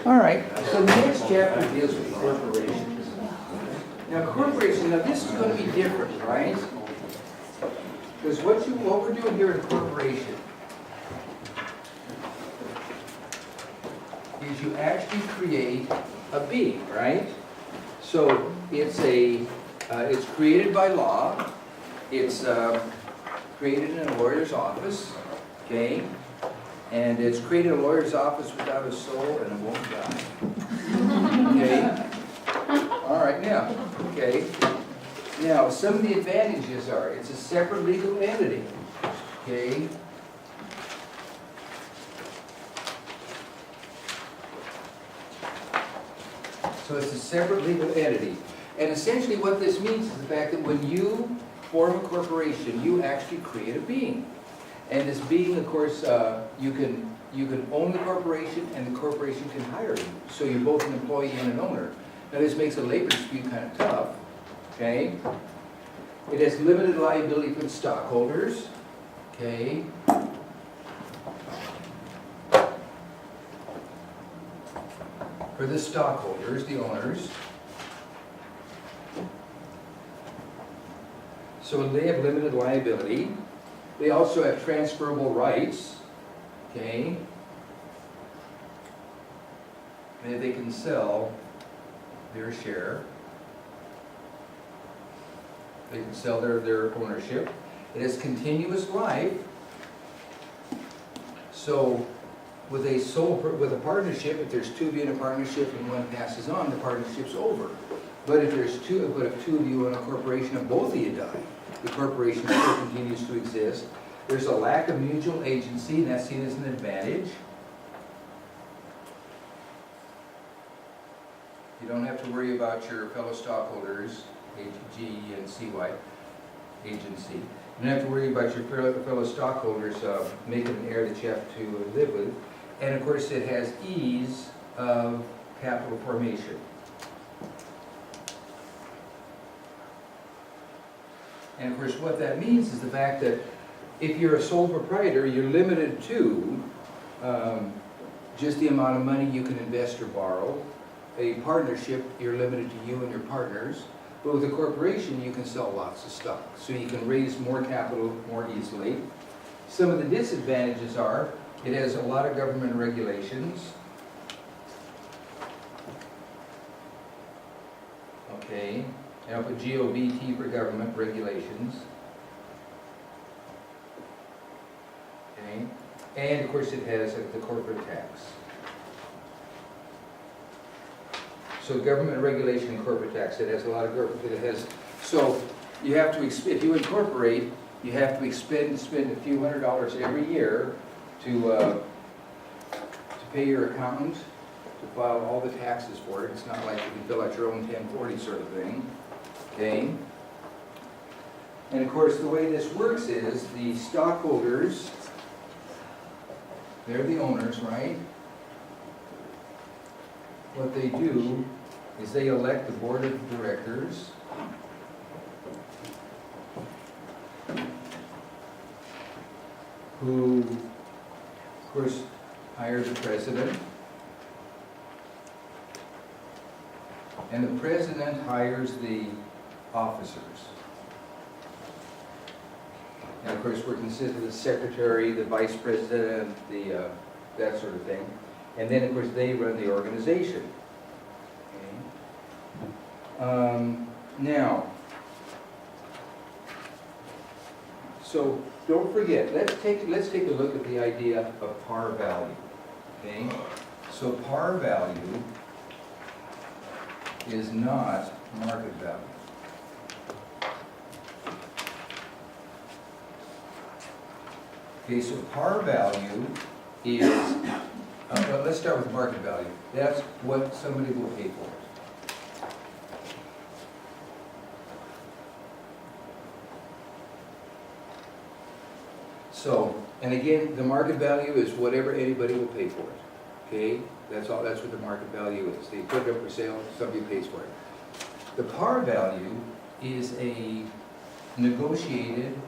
All right, so the next chapter deals with corporations. Now corporation, now this is going to be different, right? Because what we're doing here in corporation is you actually create a being, right? So it's created by law. It's created in a lawyer's office, okay? And it's created a lawyer's office without a soul and it won't die. Okay? All right, now, okay. Now, some of the advantages are it's a separate legal entity, okay? So it's a separate legal entity. And essentially what this means is the fact that when you form a corporation, you actually create a being. And this being, of course, you can own the corporation and the corporation can hire you. So you're both an employee and an owner. Now this makes a labor dispute kind of tough, okay? It has limited liability for the stockholders, okay? For the stockholders, the owners. So they have limited liability. They also have transferable rights, okay? And they can sell their share. They can sell their ownership. It has continuous life. So with a partnership, if there's two of you in a partnership and one passes on, the partnership's over. But if two of you in a corporation and both of you die, the corporation still continues to exist. There's a lack of mutual agency, and that's seen as an advantage. You don't have to worry about your fellow stockholders, G and CY agency. You don't have to worry about your fellow stockholders making an heir that you have to live with. And of course, it has ease of capital formation. And of course, what that means is the fact that if you're a sole proprietor, you're limited to just the amount of money you can invest or borrow. A partnership, you're limited to you and your partners. But with a corporation, you can sell lots of stock. So you can raise more capital more easily. Some of the disadvantages are, it has a lot of government regulations. Okay. And I'll put GOVT for government regulations. Okay. And of course it has the corporate tax. So government regulation and corporate tax, it has a lot of government, it has, so you have to, if you incorporate, you have to spend a few $100s every year to pay your accountant, to file all the taxes for it. It's not like you can fill out your own 1040 sort of thing. Okay? And of course, the way this works is the stockholders, they're the owners, right? What they do is they elect the board of directors. Who, of course, hire the president. And the president hires the officers. And of course, we're considered the secretary, the vice president, that sort of thing. And then, of course, they run the organization. Okay. Now, so don't forget. Let's take a look at the idea of par value. Okay. So par value is not market value. Okay, so par value is, let's start with market value. That's what somebody will pay for it. So, and again, the market value is whatever anybody will pay for it. Okay, that's all. That's what the market value is. They put it up for sale, somebody pays for it. The par value is a negotiated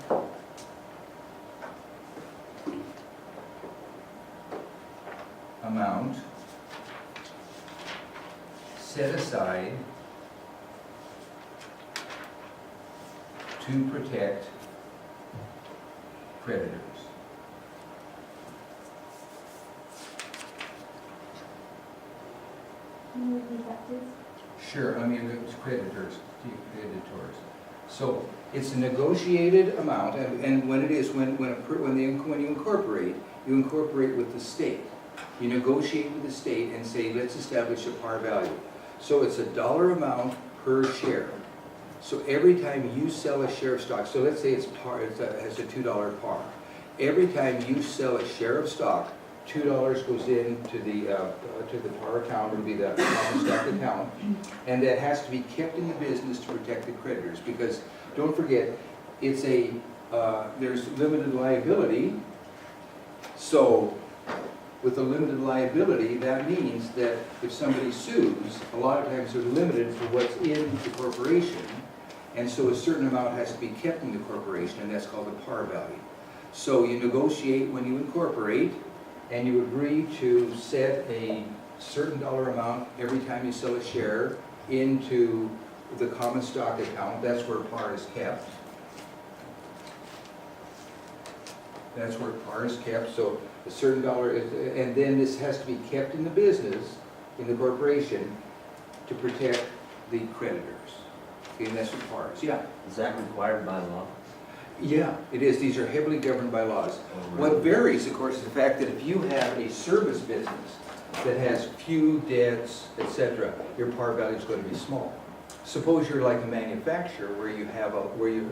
amount set aside to protect creditors. Can you repeat that, please? Sure, I mean, it's creditors. So it's a negotiated amount, and when it is, when you incorporate with the state. You negotiate with the state and say, let's establish a par value. So it's a dollar amount per share. So every time you sell a share of stock, so let's say it's par, has a $2 par. Every time you sell a share of stock, $2 goes into the par account, or be the common stock account, and that has to be kept in the business to protect the creditors, because don't forget, it's there's limited liability. So with a limited liability, that means that if somebody sues, a lot of times they're limited for what's in the corporation, and so a certain amount has to be kept in the corporation, and that's called the par value. So you negotiate when you incorporate, and you agree to set a certain dollar amount every time you sell a share into the common stock account. That's where par is kept. That's where par is kept, so a certain dollar, and then this has to be kept in the business, in the corporation, to protect the creditors. Okay, and that's what par is, yeah. Is that required by law? Yeah, it is. These are heavily governed by laws. What varies, of course, is the fact that if you have a service business that has few debts, etc., your par value is going to be small. Suppose you're like a manufacturer where you have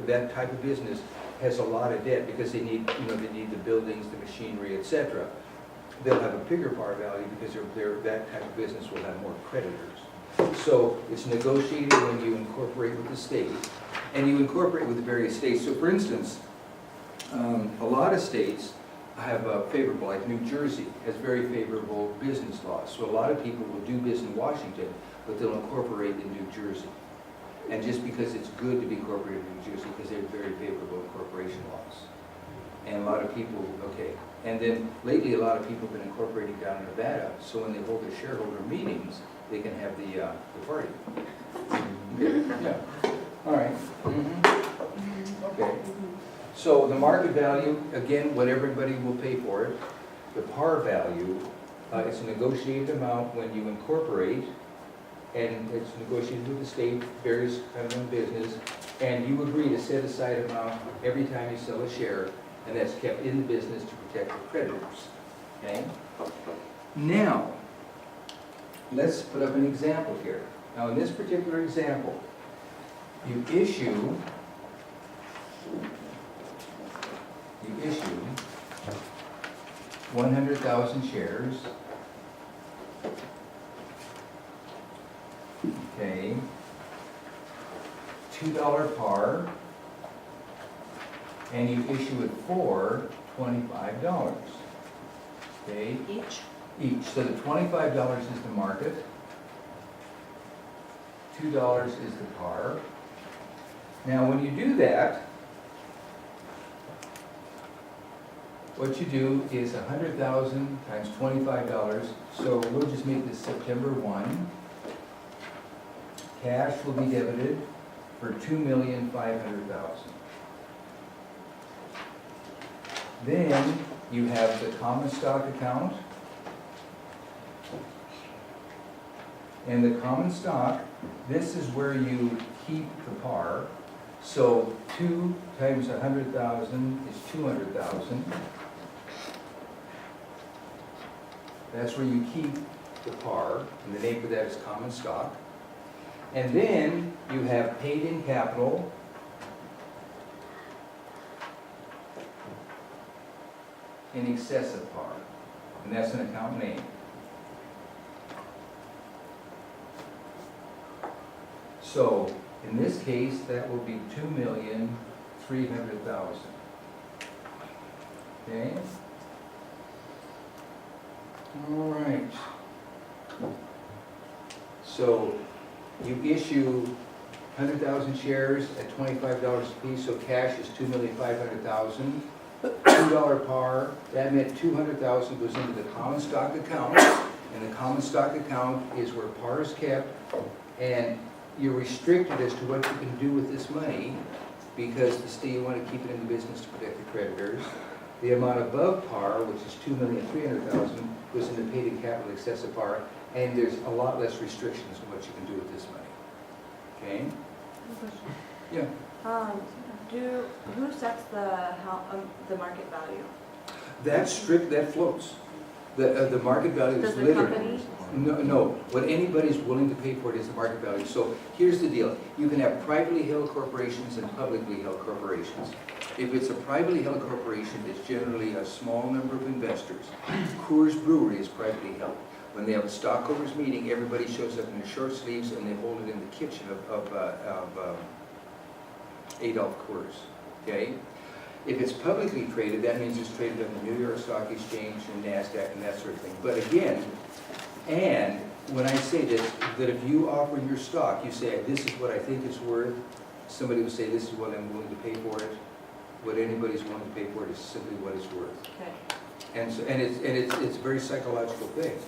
that type of business has a lot of debt because they need the buildings, the machinery, etc. They'll have a bigger par value because that type of business will have more creditors. So it's negotiated when you incorporate with the state, and you incorporate with the various states. So for instance, a lot of states have favorable, like New Jersey has very favorable business laws. So a lot of people will do business in Washington, but they'll incorporate in New Jersey. And just because it's good to be incorporated in New Jersey, because they have very favorable incorporation laws. And a lot of people, okay. And then lately, a lot of people have been incorporating down in Nevada, so when they hold their shareholder meetings, they can have the party. Okay. Yeah. All right. Okay. So the market value, again, what everybody will pay for it. The par value, it's a negotiated amount when you incorporate, and it's negotiated with the state, various kind of business, and you agree to set aside amount every time you sell a share, and that's kept in the business to protect the creditors. Okay? Now, let's put up an example here. Now, in this particular example, you issue 100,000 shares. Okay. $2 par, and you issue it for $25. Okay. Each. So the $25 is the market. $2 is the par. Now, when you do that, what you do is 100,000 times $25. So we'll just make this September 1. Cash will be debited for $2,500,000. Then you have the common stock account. And the common stock, this is where you keep the par. So 2 times 100,000 is 200,000. That's where you keep the par, and the name for that is common stock. And then you have paid-in capital, in excess of par, and that's an account name. So in this case, that will be $2,300,000. Okay? All right. So you issue 100,000 shares at $25 a piece, so cash is $2,500,000. $2 par, that meant 200,000 goes into the common stock account, And the common stock account is where par is kept, and you're restricted as to what you can do with this money, because the state, you want to keep it in the business to protect the creditors. The amount above par, which is $2,300,000, goes into paid in capital excess of par, and there's a lot less restrictions on what you can do with this money. Okay? Yeah. Who sets the market value? That's strict, that floats. The market value is Does the literally. company? No, what anybody's willing to pay for it is the market value. So here's the deal. You can have privately held corporations and publicly held corporations. If it's a privately held corporation, it's generally a small number of investors. Coors Brewery is privately held. When they have a stockholders meeting, everybody shows up in their short sleeves and they hold it in the kitchen of Adolph Coors, okay? If it's publicly traded, that means it's traded on the New York Stock Exchange and NASDAQ and that sort of thing. But again, and when I say this, that if you offer your stock, you say, this is what I think it's worth, somebody will say, this is what I'm willing to pay for it. What anybody's willing to pay for it is simply what it's worth. Okay. And so, it's a very psychological thing,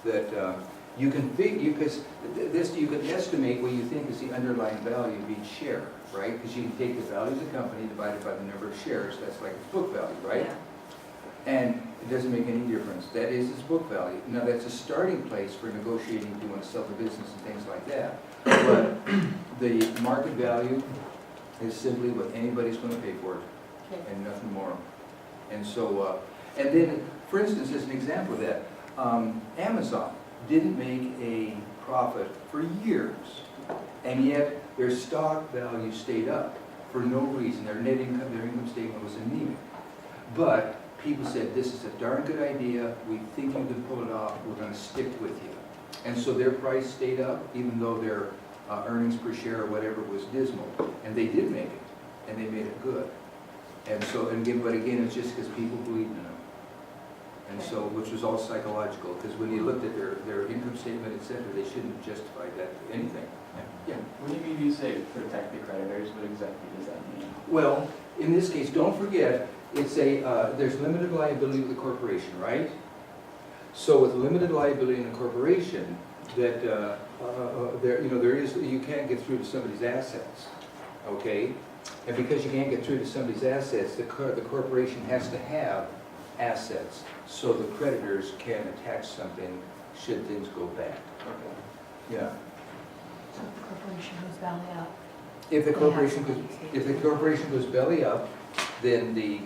that you can figure, because this, you can estimate what you think is the underlying value of each share, right? Because you can take the value of the company divided by the number of shares, that's like its book value, right? Yeah. And it doesn't make any difference, that is its book value. Now, that's a starting place for negotiating if you want to sell the business and things like that. But the market value is simply what anybody's going to pay for it, Okay. and nothing more. And so, and then, for instance, as an example of that, Amazon didn't make a profit for years, and yet their stock value stayed up for no reason. Their net income, their income statement was anemic. But people said, this is a darn good idea, we think you can pull it off, we're going to stick with you. And so their price stayed up, even though their earnings per share or whatever was dismal. And they did make it, and they made it good. And so, and again, but again, it's just because people believed in them. And so, which was all psychological, because when you looked at their income statement, et cetera, they shouldn't have justified that to anything. Yeah. What do you mean you say protect the creditors? What exactly does that mean? Well, in this case, don't forget, it's there's limited liability with the corporation, right? So with limited liability in a corporation, that you can't get through to somebody's assets, okay? And because you can't get through to somebody's assets, the corporation has to have assets, so the creditors can attach something should things go bad. Okay. Yeah. So if the corporation goes belly up. If the They have corporation to goes, pay. if the corporation goes belly up, then the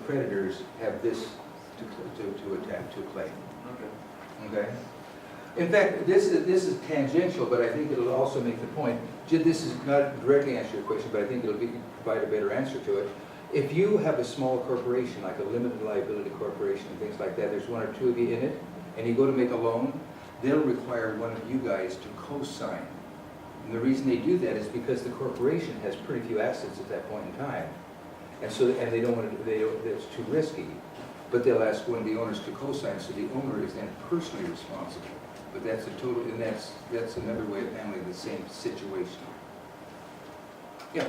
creditors have this to attack, to claim. Okay. Okay? In fact, this is tangential, but I think it'll also make the point. This is not directly answer your question, but I think it'll provide a better answer to it. If you have a small corporation, like a limited liability corporation and things like that, there's one or two of you in it, and you go to make a loan, they'll require one of you guys to co-sign. And the reason they do that is because the corporation has pretty few assets at that point in time. And so, and they don't want to, it's too risky. But they'll ask one of the owners to co-sign, so the owner is then personally responsible. But that's a total, and that's another way of handling the same situation. Yeah.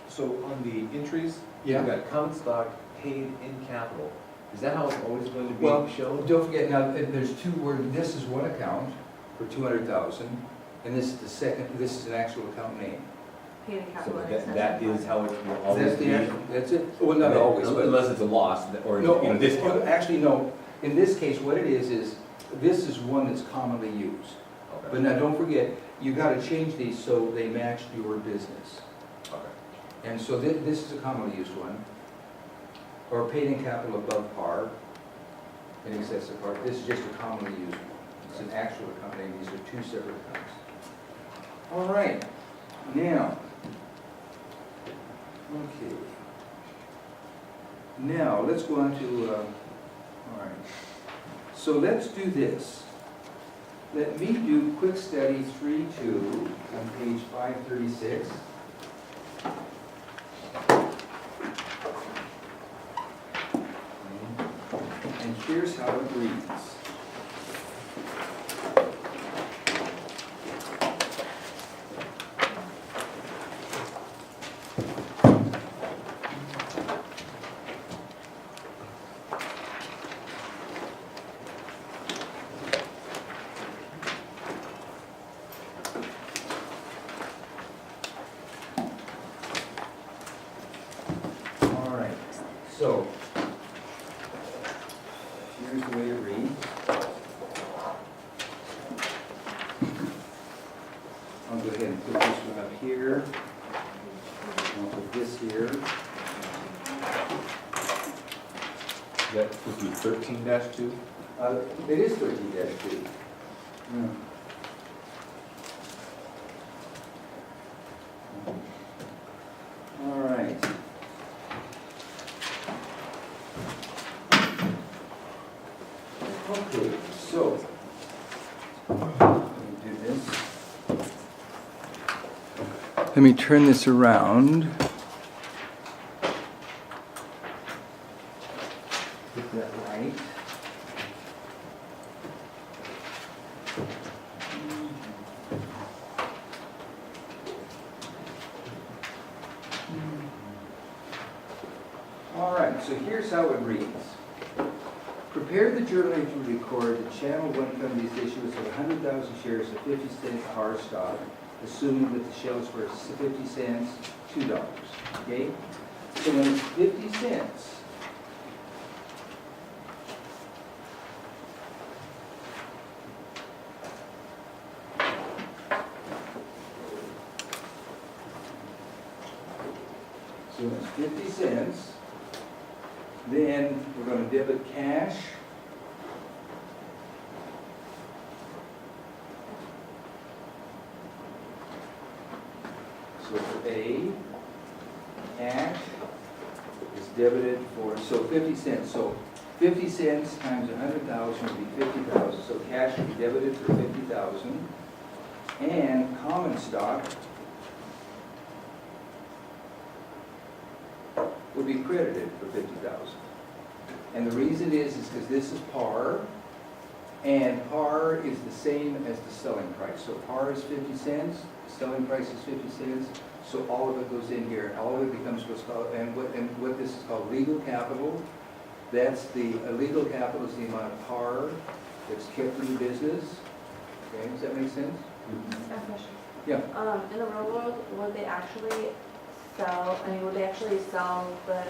So on the entries, Yeah. you've got common stock paid in capital. Is that how it's always going to be Well, shown? don't forget, now, there's two words, this is one account for 200,000, and this is the second, this is an actual account name. Paid in So capital. and that excess is of how it will always That's be? the actual, that's it, well, not always, but. Unless it's a loss or No, a discount. actually, no, in this case, what it is this is one that's commonly used. But Okay. now, don't forget, you gotta change these so they match your business. Okay. And so this is a commonly used one, or paid in capital above par, in excess of par. This is just a commonly used one. It's an actual account name, these are two separate accounts. All right, now, okay. Now, let's go on to, all right. So let's do this. Let me do quick study 3-2 on page 536. And here's how it reads. That would be 13-2? It is 13-2. All right. Okay, so, let me do this. Let me turn this around. Get that right. All right, so here's how it reads. Prepare the journal entry to record the Channel One Company's issuance of 100,000 shares of 50-cent par stock, assuming that the shares were 50 cents, $2. Okay? So when it's 50 cents, so when it's 50 cents, then we're going to debit cash. So for A, cash is debited for, so 50 cents. So 50 cents times 100,000 would be 50,000. So cash would be debited for 50,000. And common stock would be credited for 50,000. And the reason is because this is par, and par is the same as the selling price. So par is 50 cents, the selling price is 50 cents, so all of it goes in here, and all of it becomes what's called, and what this is called legal capital. That's the, legal capital is the amount of par that's kept in the business. Okay, does that make sense? I have a question. Yeah. In the real world, would they actually sell, would they actually sell the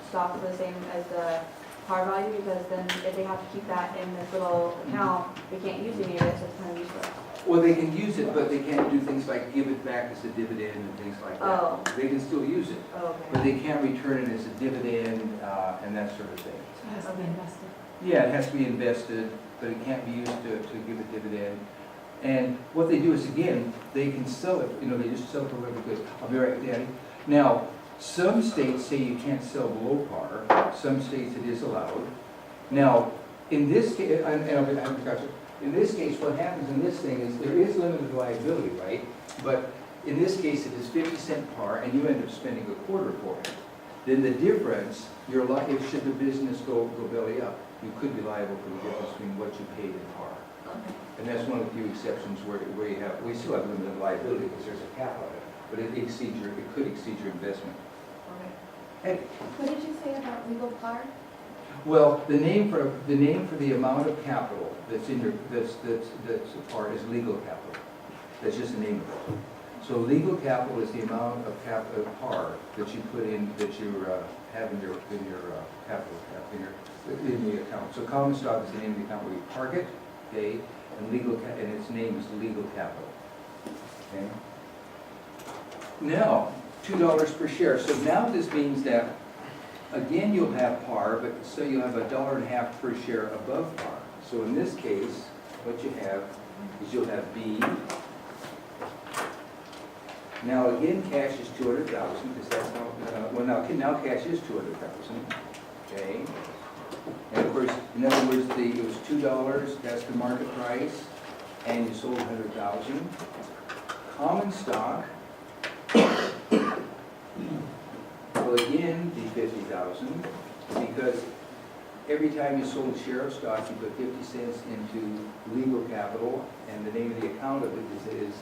stock for the same as the par value? Because then if they have to keep that in this little account, they can't use any of it, so it's kind of useless. Well, they can use it, but they can't do things like give it back as a dividend and things like that. Oh. They can still use it, Oh, but okay. they can't return it as a dividend and that sort of thing. So it has to be invested. Yeah, it has to be invested, but it can't be used to give a dividend. And what they do is, again, they can sell it, they just sell it for whatever good. I'll be right with Daddy. Now, some states say you can't sell below par, some states it is allowed. Now, in this case, in this case, what happens in this thing is there is limited liability, right? But in this case, it is 50 cent par, and you end up spending a quarter for it. Then the difference, if should the business go belly up, you could be liable for the difference between what you paid in par. Okay. And that's one of the few exceptions where you have, we still have limited liability because there's a cap on it, but it could exceed your investment. Okay. Hey, What did you say about legal par? well, the name for the amount of capital that's in your, that's a part is legal capital. That's just the name of it. So legal capital is the amount of par that you put in, that you have in your capital, in the account. So common stock is the name of the account where you park it, okay? And its name is legal capital, okay? Now, $2 per share. So now this means that, again, you'll have par, but so you'll have $1.50 per share above par. So in this case, what you have is you'll have B. Now, again, cash is 200,000, because that's how, now cash is 200,000, okay? And of course, in other words, it was $2, that's the market price, and you sold 100,000. Common stock will again be 50,000, because every time you sold a share of stock, you put 50 cents into legal capital, and the name of the account of it is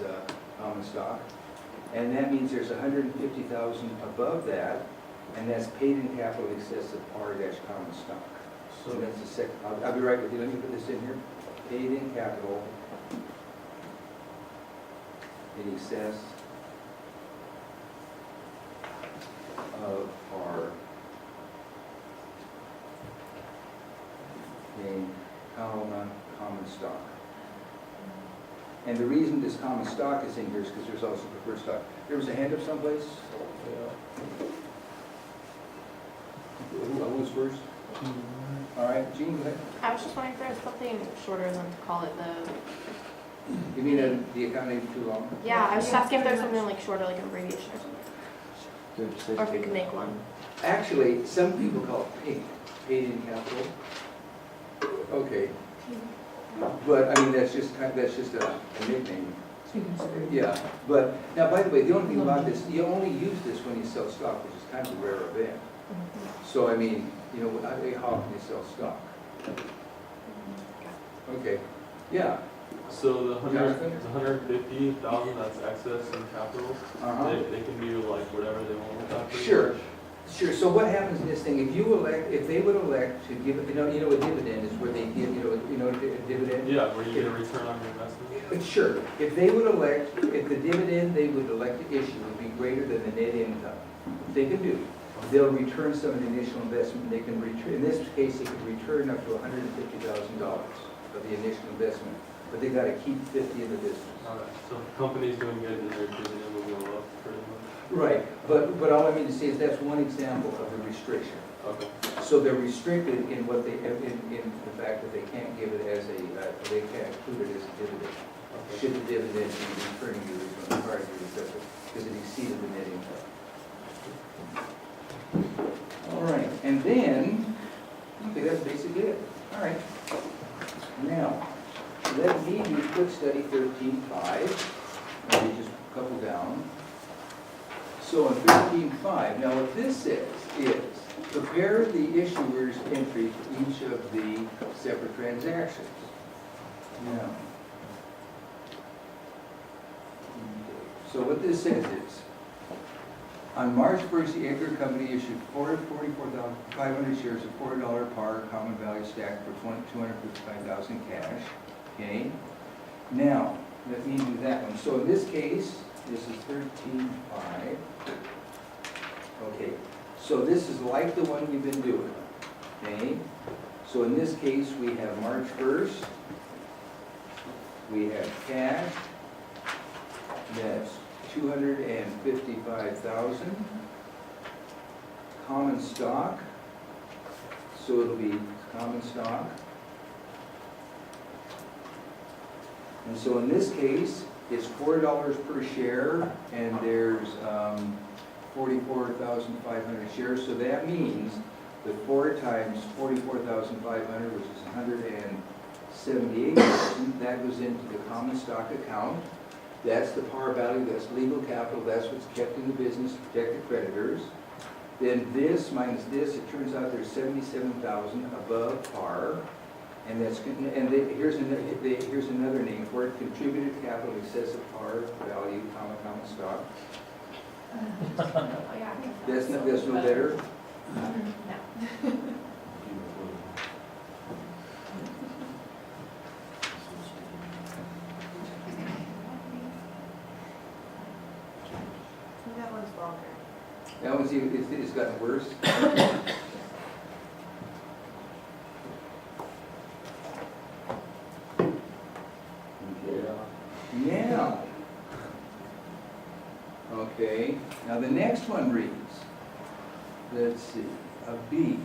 common stock. And that means there's 150,000 above that, and that's paid in capital in excess of par dash common stock. So that's the second, I'll be right with you, let me put this in here. Paid in capital in excess of par in common stock. And the reason this common stock is in here is because there's also preferred stock. There was a hand up someplace? Who was first? All right, Jean, go ahead. I was just wondering if there was something shorter than to call it the, You mean the account name too long? yeah, I was just Yeah, asking if there's pretty something like shorter, like an abbreviation or something. Or if we could make one. Actually, some people call it paid in capital. Okay. But, I mean, that's just a nickname. Yeah, but, now, by the way, the only thing about this, you only use this when you sell stock, which is kind of a rare event. So, I mean, you know, how often you sell stock? Okay, yeah. So the Jonathan? 150,000 that's excess in capital, Uh-huh. they can do like whatever they want with that. pretty Sure. much. Sure, so what happens in this thing, if they would elect to give, a dividend is where they give, a dividend? Yeah, where you get a return on your investment. Sure, if they would elect, if the dividend they would elect to issue would be greater than the net income, they can do. They'll return some of the initial investment, they can return, in this case, they could return up to $150,000 of the initial investment, but they gotta keep 50 in the business. Alright, so if company's doing good, then their dividend will go up pretty much. Right, but all I mean to say is that's one example of the restriction. Okay. So they're restricted in what they, in the fact that they can't give it as they can't include it as a dividend. Okay. Should the dividend be returning you from prior to the assessment, because it exceeded the net income. All right, and then, okay, that's basically it. All right. Now, let me do quick study 13.5, maybe just a couple down. So on 13.5, now what this says is, prepare the issuer's entry for each of the separate transactions. Now, so what this says is, on March 1st, the Edgar Company issued 44,500 shares of $4 par common value stacked for $255,000 cash. Okay. Now, let me do that one. So in this case, this is 13.5. Okay. So this is like the one we've been doing. Okay. So in this case, we have March 1st. We have cash. That's 255,000. Common stock, so it'll be common stock. And so in this case, it's $4 per share, and there's 44,500 shares. So that means that 4 times 44,500, which is 178,000, that goes into the common stock account. That's the par value, that's legal capital, that's what's kept in the business to protect the creditors. Then this minus this, it turns out there's 77,000 above par. And that's, here's another name for it, contributed capital excessive par value, common stock. That's no better? That one's longer. That one's even, it's gotten worse. Now, okay, now the next one reads, let's see, a B.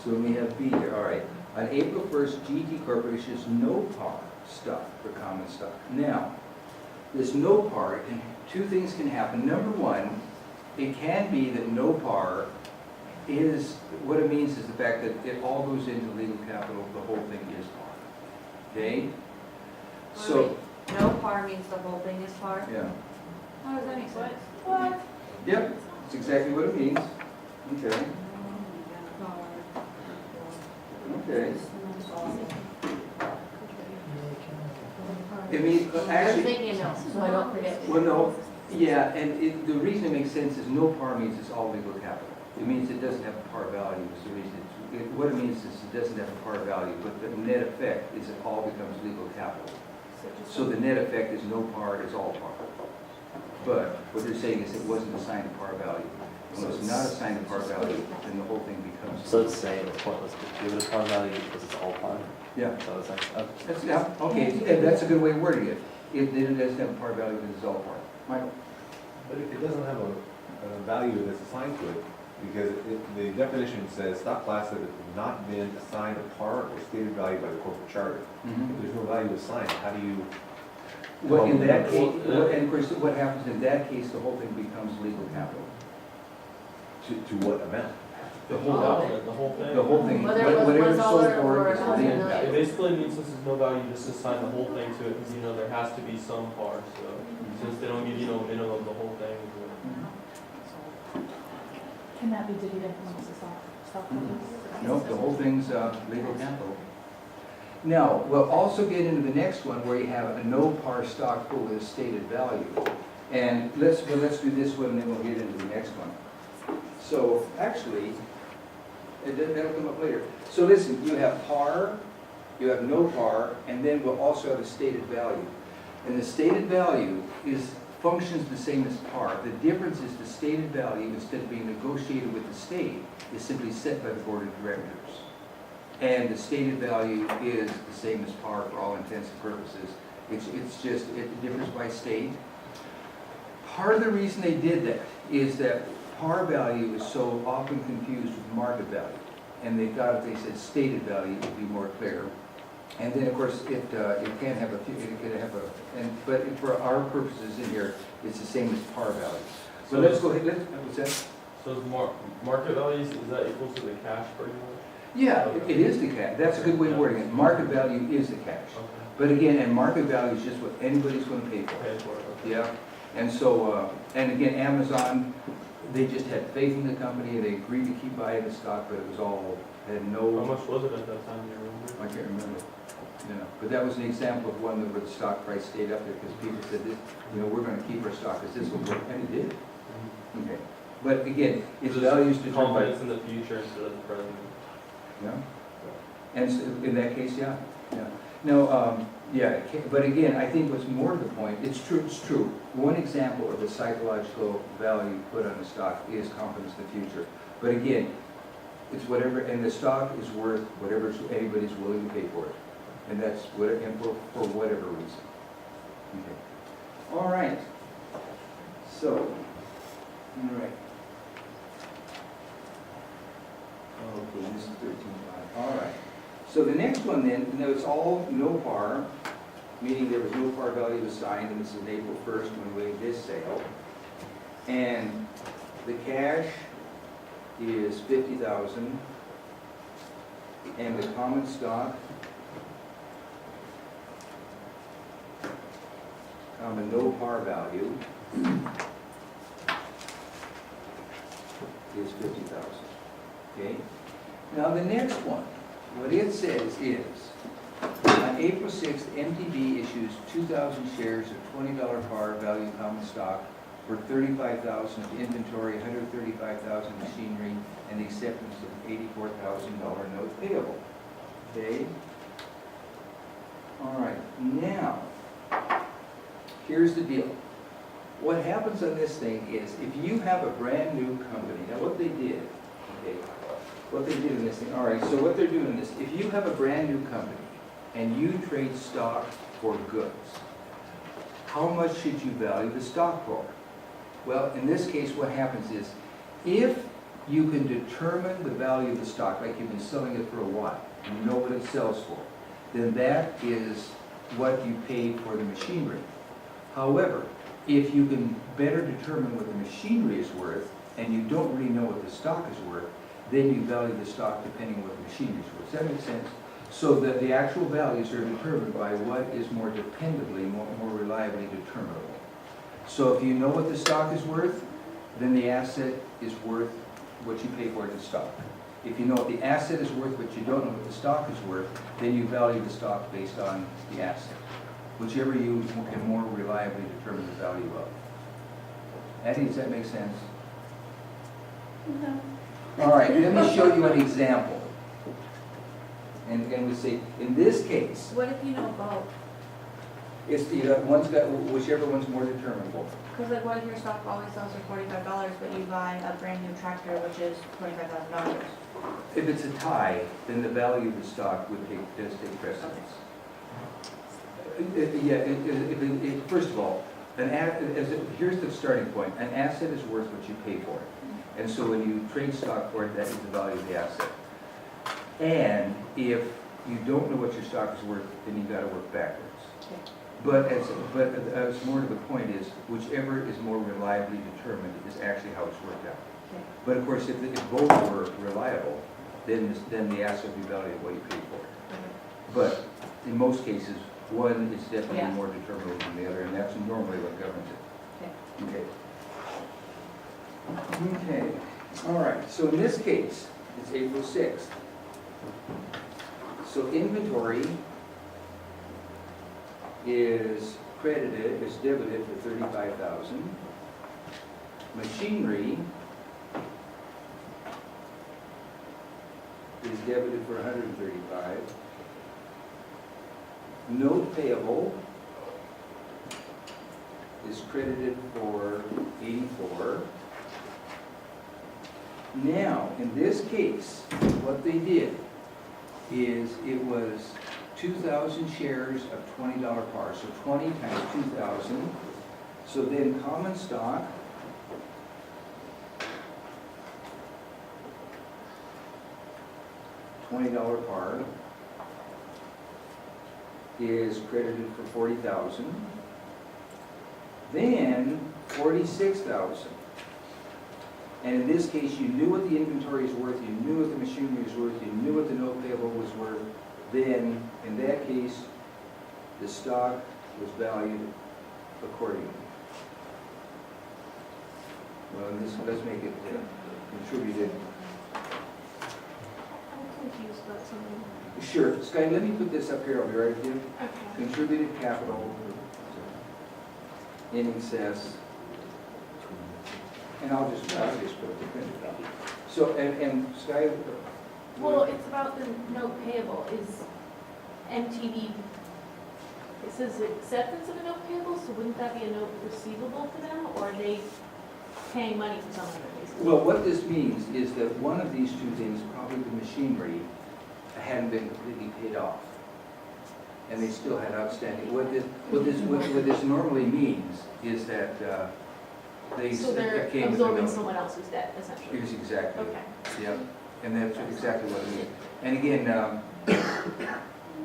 So we have B here, all right. On April 1st, GT Corporation is no par stock for common stock. Now, this no par, two things can happen. Number one, it can be that no par is, what it means is the fact that it all goes into legal capital, the whole thing is par. Okay? So, No par means the whole thing is par? yeah. How does that make sense? What? Yep, that's exactly what it means. Okay, okay. It means, I was actually, making a note, so I don't forget. well, no, yeah, and the reason it makes sense is no par means it's all legal capital. It means it doesn't have a par value, is the reason. What it means is it doesn't have a par value, but the net effect is it all becomes legal capital. So the net effect is no par, it's all par. But what they're saying is it wasn't assigned a par value. When it's not assigned a par value, then the whole thing becomes. So it's saying it's pointless to give it a par value because it's all par. Yeah. So it's like, That's, yeah, okay, and that's a good way of wording it. Then it doesn't have a par value, then it's all par. Michael? But if it doesn't have a value that's assigned to it, Because the definition says stock class that has not been assigned a par or stated value by the corporate charter. If there's no value assigned, how do you? Well, in that case, and of course, what happens in that case, the whole thing becomes legal capital. To what amount? The whole, The whole thing. the whole thing, Whether it was whatever's sold $1 for or is $1 the million. impact. It basically means since there's no value, just assign the whole thing to it, because there has to be some par, so since they don't give minimum, the whole thing. Can that be divvied up amongst the stockholders? Nope, the whole thing's legal capital. Now, we'll also get into the next one where you have a no par stock pool with a stated value. And let's do this one and then we'll get into the next one. So actually, that'll come up later. So listen, you have par, you have no par, and then we'll also have a stated value. And the stated value functions the same as par. The difference is the stated value, instead of being negotiated with the state, is simply set by the board of directors. And the stated value is the same as par for all intents and purposes. It's just, it differs by state. Part of the reason they did that is that par value is so often confused with market value. And they thought if they said stated value, it would be more clear. And then, of course, it can have but for our purposes in here, it's the same as par value. So let's go ahead, what's that? So is market values, is that equal to the cash pretty much? Yeah, it is the cash. That's a good way of wording it. Market value is the cash. Okay. But again, and market value is just what anybody's going to pay for. Okay, for it, okay. Yeah, and so, and again, Amazon, they just had faith in the company, they agreed to keep buying the stock, but it was all, had How no, much was it at that time, do you remember? I can't remember. But that was an example of one where the stock price stayed up there, because people said, this, we're gonna keep our stock, because this will work, and it did. Okay, but again, its value is determined by, Confidence in the future instead of the present. yeah, and so in that case, yeah. No, but again, I think what's more to the point, it's true. One example of the psychological value put on the stock is confidence in the future. But again, it's whatever, and the stock is worth whatever anybody's willing to pay for it. And that's what, and for whatever reason. Okay. All right. So, all right. Okay, this is 13.5. All right. So the next one then, it's all no par, meaning there was no par value assigned, and this is April 1st when we made this sale. And the cash is $50,000, and the common stock, common no par value, is $50,000. Okay. Now the next one, what it says is, on April 6th, MTB issues 2,000 shares of $20 par value common stock for $35,000 of inventory, $135,000 machinery, and the acceptance of an $84,000 note payable. Okay? All right, now, here's the deal. What happens on this thing is, if you have a brand new company, now what they did, okay, what they did in this thing, all right, so what they're doing in this, if you have a brand new company and you trade stock for goods, how much should you value the stock for? Well, in this case, what happens is, if you can determine the value of the stock, like you've been selling it for a while, and you know what it sells for, then that is what you paid for the machinery. However, if you can better determine what the machinery is worth, and you don't really know what the stock is worth, then you value the stock depending on what the machinery is worth. Does that make sense? So that the actual values are determined by what is more dependably, more reliably determinable. So if you know what the stock is worth, then the asset is worth what you pay for it in stock. If you know what the asset is worth, but you don't know what the stock is worth, then you value the stock based on the asset. Whichever you can more reliably determine the value of. Addie, does that make sense? No. All right, let me show you an example. And we say, in this case, What if you know both? it's one's got, whichever one's more determinable. Because like, what if your stock always sells for $45, but you buy a brand new tractor, which is $25,000? If it's a tie, then the value of the stock does take precedence. First of all, here's the starting point. An asset is worth what you pay for it. And so when you trade stock for it, that is the value of the asset. And if you don't know what your stock is worth, then you've got to work backwards. But as more to the point is, whichever is more reliably determined is actually how it's worked out. Okay. But of course, if both were reliable, then the asset would be valued at what you paid for it. But in most cases, one is definitely Yeah. more determinable than the other, and that's normally what governs it. Okay. Okay, all right, so in this case, it's April 6th. So inventory is credited, is debited for 35,000. Machinery is debited for 135. Note payable is credited for 84. Now, in this case, what they did is it was 2,000 shares of $20 par, so 20 times 2,000. So then common stock $20 par is credited for 40,000. Then 46,000. And in this case, you knew what the inventory is worth, you knew what the machinery is worth, you knew what the note payable was worth. Then, in that case, the stock was valued accordingly. Well, and this does make it contributed. I'm confused about something. Sure, Sky, let me put this up here, I'll be right with you. Okay. Contributed capital in excess, and I'll just put it. So, and Sky? Well, it's about the note payable, is MTD, it says acceptance of a note payable, so wouldn't that be a note receivable for them, or are they paying money for someone basically? Well, what this means is that one of these two things, probably the machinery, hadn't been completely paid off. And they still had outstanding. What this normally means is that they So they're came with a absorbing note. someone else's debt, essentially? Here's exactly. Okay. Yep, and that's exactly what it means. And again,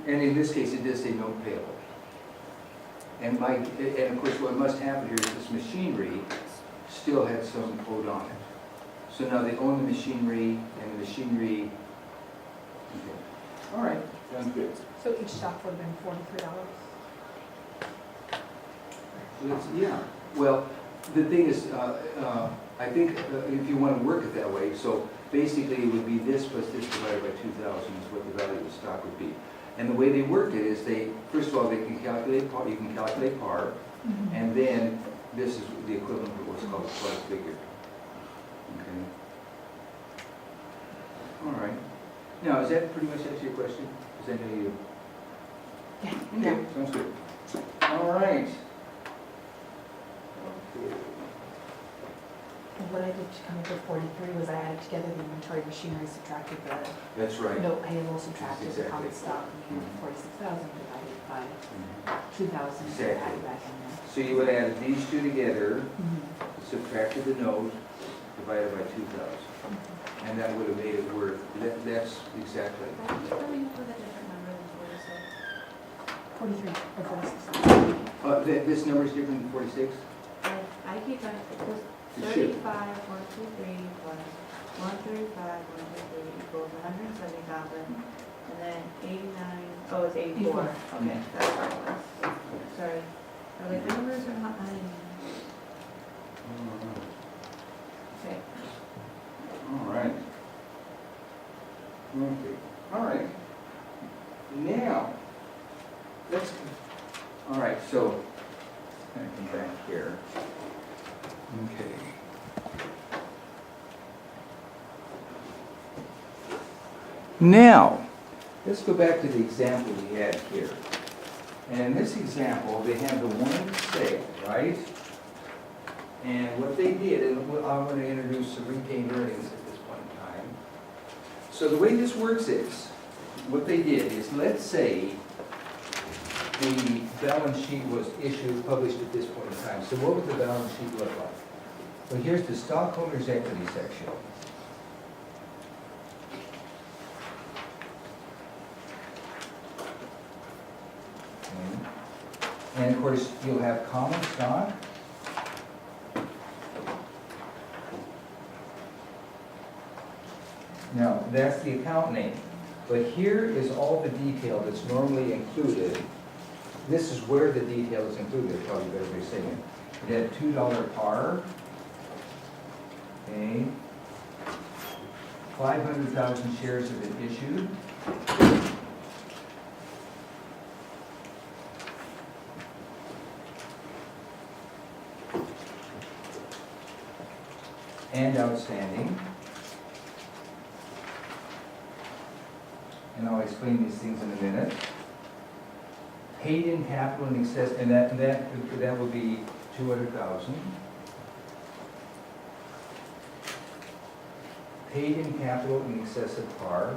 and in this case, it does say note payable. And and of course, what must happen here is this machinery still had some owed on it. So now they own the machinery, and the machinery, okay. All right, sounds good. So each stock would have been $43? Yeah, well, the thing is, I think if you want to work it that way, so basically it would be this plus this divided by 2,000 is what the value of the stock would be. And the way they worked it is first of all, they can calculate par, you can calculate par, and then this is the equivalent of what's called a plus figure. Okay. All right. Now, is that pretty much answer your question? Does that know you? Yeah. Okay, sounds good. All right. Okay. What I did to come up with 43 was I added together the inventory, machinery, subtracted the That's right. note payable, subtracted the Exactly. common stock, and came up with 46,000 divided by Mhm. 2,000, and Exactly. added back in there. So you would add these two together, subtracted the note, divided by 2,000. And that would have made it worth, that's exactly. Why are you coming up with a different number than 46? 43 or 46. This number is different than 46? I keep on, it goes It should. 35, 123, plus 135, 123 equals 170,000, and then 89, oh, it's 84. 84. Okay, that's what it was. Sorry. I was like, the numbers are not adding. Okay. All right. Okay, all right. Now, all right, so, kind of come back here. Okay. Now, let's go back to the example we had here. And in this example, they have the one sale, right? And what they did, and I'm going to introduce some retained earnings at this point in time. So the way this works is, what they did is, let's say the balance sheet was published at this point in time. So what would the balance sheet look like? Well, here's the stockholders' equity section. Okay. And of course, you'll have common stock. Now, that's the account name, but here is all the detail that's normally included. This is where the detail is included, I'll tell you better way of saying it. It had $2 par, okay, 500,000 shares have been issued. And outstanding. And I'll explain these things in a minute. Paid in capital in excess, and that will be 200,000. Paid in capital in excess of par.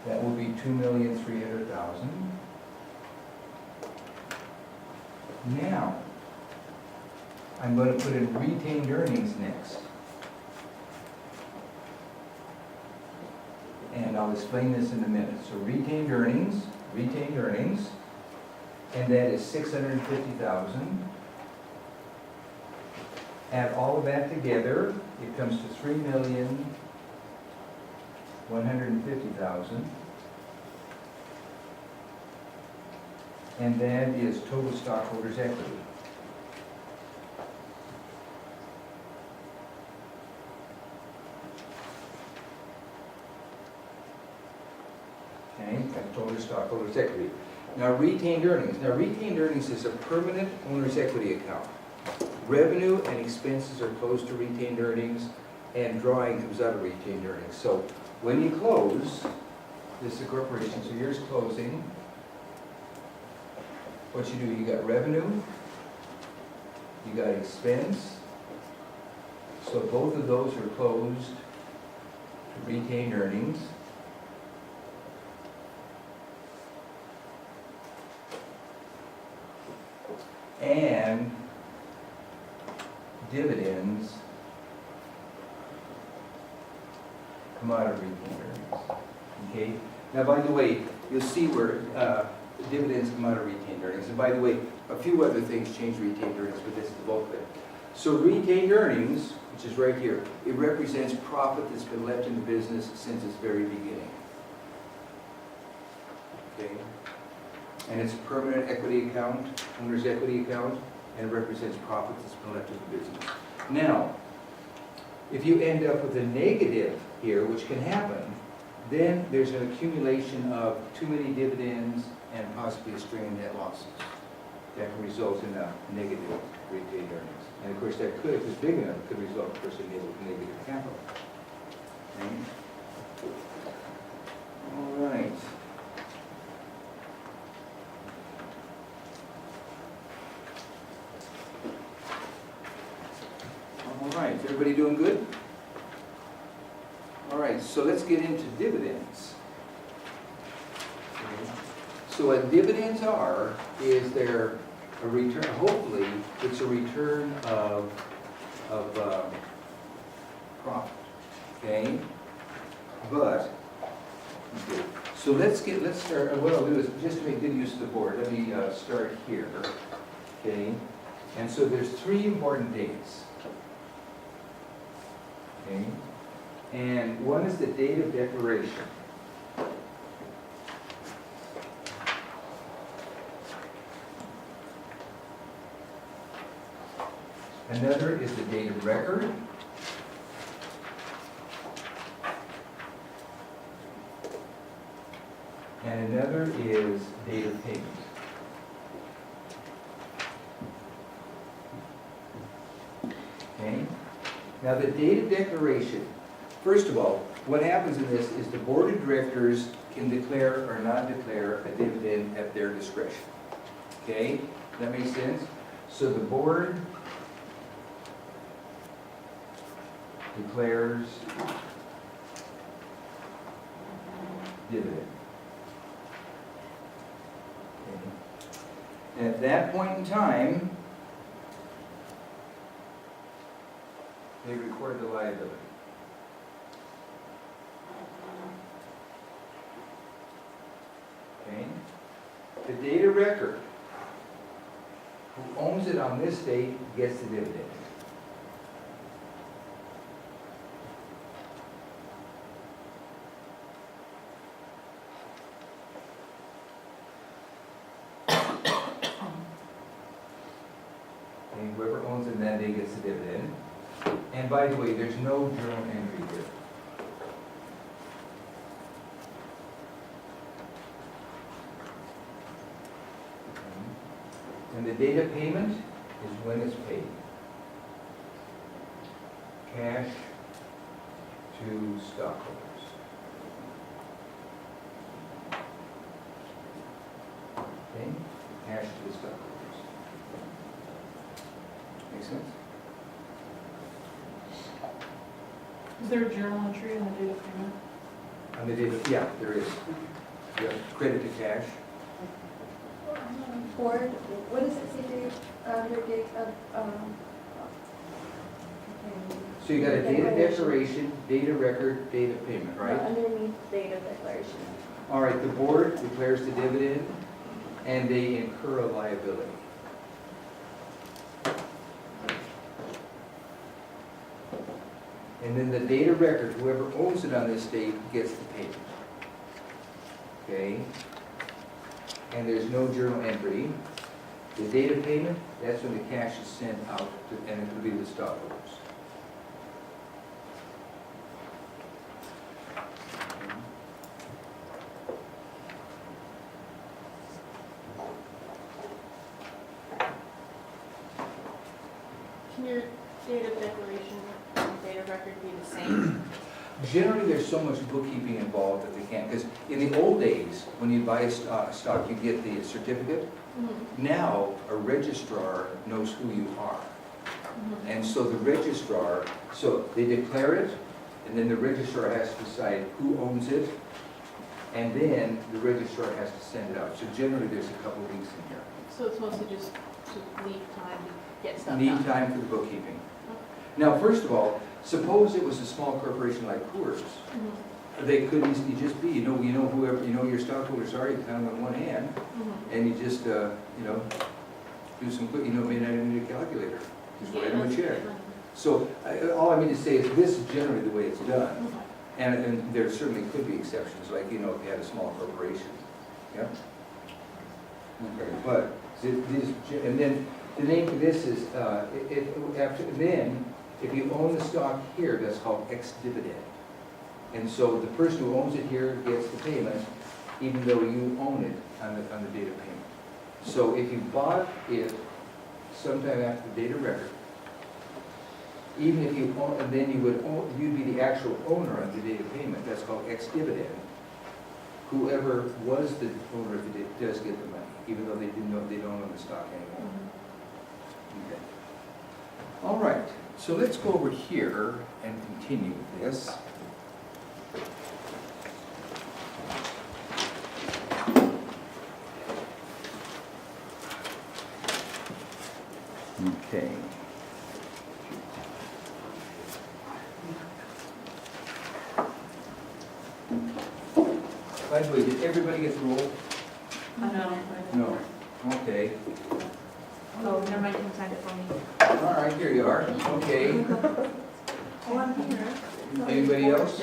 That will be 2,300,000. Now, I'm going to put in retained earnings next. And I'll explain this in a minute. So retained earnings, and that is 650,000. Add all of that together, it comes to 3,150,000. And that is total stockholders' equity. Okay, that's total stockholders' equity. Now retained earnings is a permanent owner's equity account. Revenue and expenses are closed to retained earnings, and drawing comes out of retained earnings. So when you close, this is a corporation, so yours closing, what you do, you got revenue, you got expense, so both of those are closed to retained earnings. And dividends come out of retained earnings. Okay? Now, by the way, you'll see where dividends come out of retained earnings. And by the way, a few other things change retained earnings, but this is the bulk of it. So retained earnings, which is right here, it represents profit that's been left in the business since its very beginning. Okay? And it's a permanent equity account, owner's equity account, and it represents profit that's been left in the business. Now, if you end up with a negative here, which can happen, then there's an accumulation of too many dividends and possibly a string of net losses that can result in a negative retained earnings. And of course, that could, if it's big enough, could result, of course, in negative capital. Okay. All right. All right, is everybody doing good? All right, so let's get into dividends. Okay. So what dividends are, is they're a return, hopefully, it's a return of profit, okay? But, okay, so let's start, what I'll do is, just to make good use of the board, let me start here, okay? And so there's 3 important dates. Okay, and one is the date of declaration. Another is the date of record. And another is date of payment. Okay. Now, the date of declaration, first of all, what happens in this is the board of directors can declare or not declare a dividend at their discretion. Okay? That makes sense? So the board declares dividend. Okay. At that point in time, they record the liability. Okay? The data record, who owns it on this date gets the dividend. And whoever owns it that day gets the dividend. And by the way, there's no journal entry here. And the date of payment is when it's paid. Cash to stockholders. Okay, cash to the stockholders. Make sense? Is there a journal entry in the date of payment? On the date of, yeah, there is. Yeah, credit to cash. Board, what does it say date, your date of, So you got a data declaration, data record, date of payment, right? underneath date of declaration? All right, the board declares the dividend and they incur a liability. And then the data record, whoever owns it on this date gets the payment. Okay? And there's no journal entry. The date of payment, that's when the cash is sent out to, and it will be the stockholders. Can your date of declaration and date of record be the same? Generally, there's so much bookkeeping involved that they can't, because in the old days, when you buy a stock, you get the certificate. Now, a registrar knows who you are. And so the registrar, so they declare it, and then the registrar has to decide who owns it, and then the registrar has to send it out. So generally, there's a couple of weeks in here. So it's mostly just to leave time to get stuff Need done? time for the bookkeeping. Now, first of all, suppose it was a small corporation like Coors. They could easily just be, you know whoever, your stockholders are, you count them on one hand, and you just, do some quick, may not even need a calculator. Just write them a check. So, all I mean to say is this is generally the way it's done. And there certainly could be exceptions, like, if you had a small corporation. Yeah? Okay, but, and then, the name for this is, if you own the stock here, that's called ex-dividend. And so the person who owns it here gets the payment, even though you own it on the date of payment. So if you bought it sometime after the date of record, even if you own, and then you'd be the actual owner on the date of payment, that's called ex-dividend. Whoever was the owner of the date does get the money, even though they don't own the stock anymore. Okay. All right, so let's go over here and continue with this. Okay. By the way, did everybody get the roll? No. Okay. Oh, never mind, you can sign it for me. All right, here you are. Okay. Oh, I'm here. Anybody else?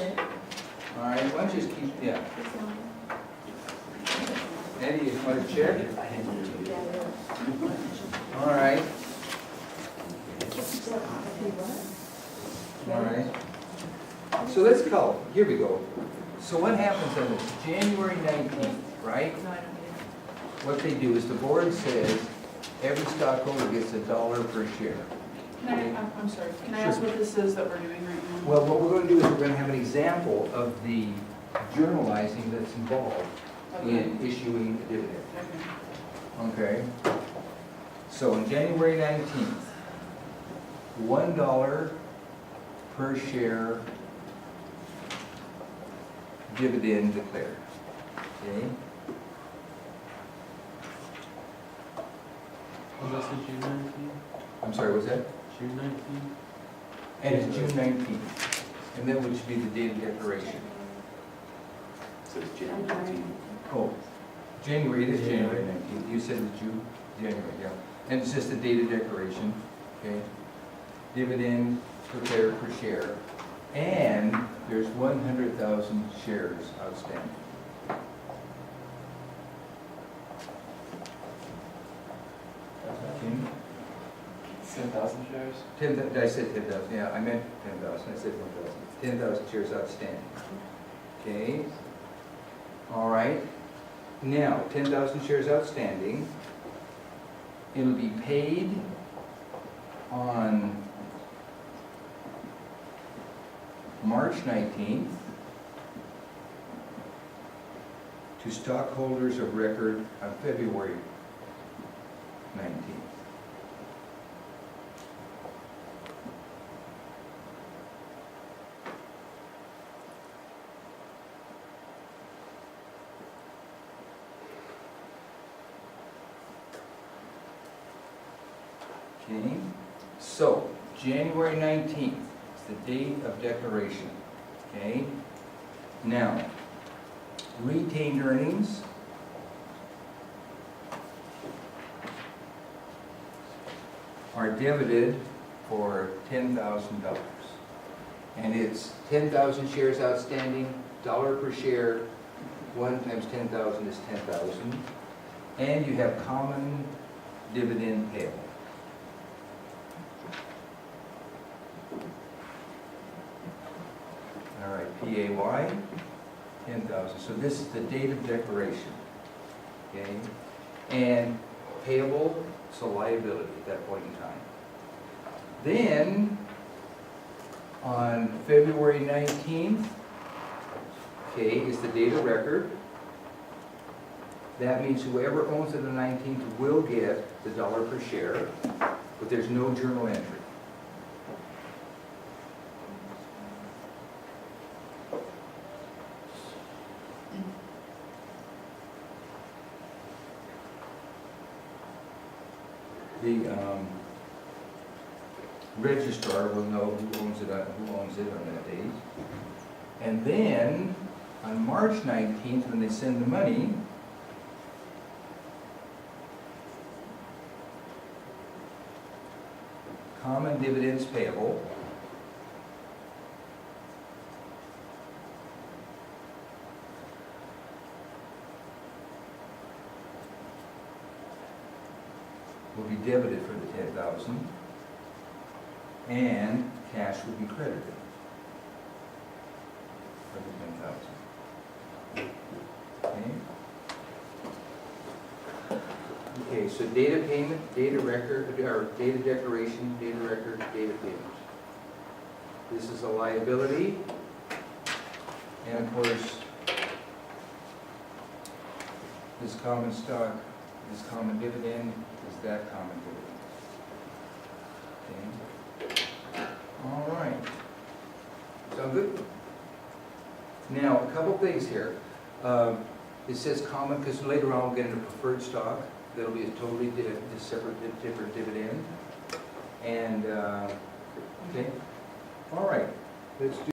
All right, why don't you just keep, yeah. Eddie, you want to check? All right. All right. So let's call, here we go. So what happens on this, January 19th, right? No, I don't need What they do is the board says every stockholder gets $1 per share. I'm sorry, can I ask what this is that we're doing right now? Well, what we're going to do is we're going to have an example of the journalizing that's involved in issuing a dividend. Okay? So on January 19th, $1 per share dividend declared. Okay, Was that the June 19th? I'm sorry, was that? June 19th? And it's June 19th, and that would be the date of declaration. So it's January. Oh, January, it is January 19th, you said it's June, January, yeah. And it's just the date of declaration, okay? Dividend declared per share, and there's 100,000 shares outstanding. Okay. 10,000 shares? 10, I said 10,000, yeah, I meant 10,000, I said 1,000. 10,000 shares outstanding. Okay, all right. Now, 10,000 shares outstanding. It'll be paid on March 19th to stockholders of record on February 19th. Okay, so January 19th is the date of declaration, okay? Now, retained earnings are debited for $10,000. And it's 10,000 shares outstanding, dollar per share, 1 times 10,000 is 10,000. And you have common dividend payable. All right, PAY, 10,000. So this is the date of declaration, okay? And payable, so liability at that point in time. Then, on February 19th, okay, is the date of record. That means whoever owns it on the 19th will get the dollar per share, but there's no journal entry. The registrar will know who owns it on that date. And then, on March 19th, when they send the money, common dividends payable, will be debited for the 10,000, and cash will be credited for the 10,000. Okay? Okay, so date of payment, date of record, or date of declaration, date of record, date of payment. This is a liability, and of course, this common stock, this common dividend, is that common dividend. Okay. All right. Sound good? Now, a couple things here. It says common because later on we'll get into preferred stock. That'll be a totally separate, different dividend. And, okay. All right. Let's do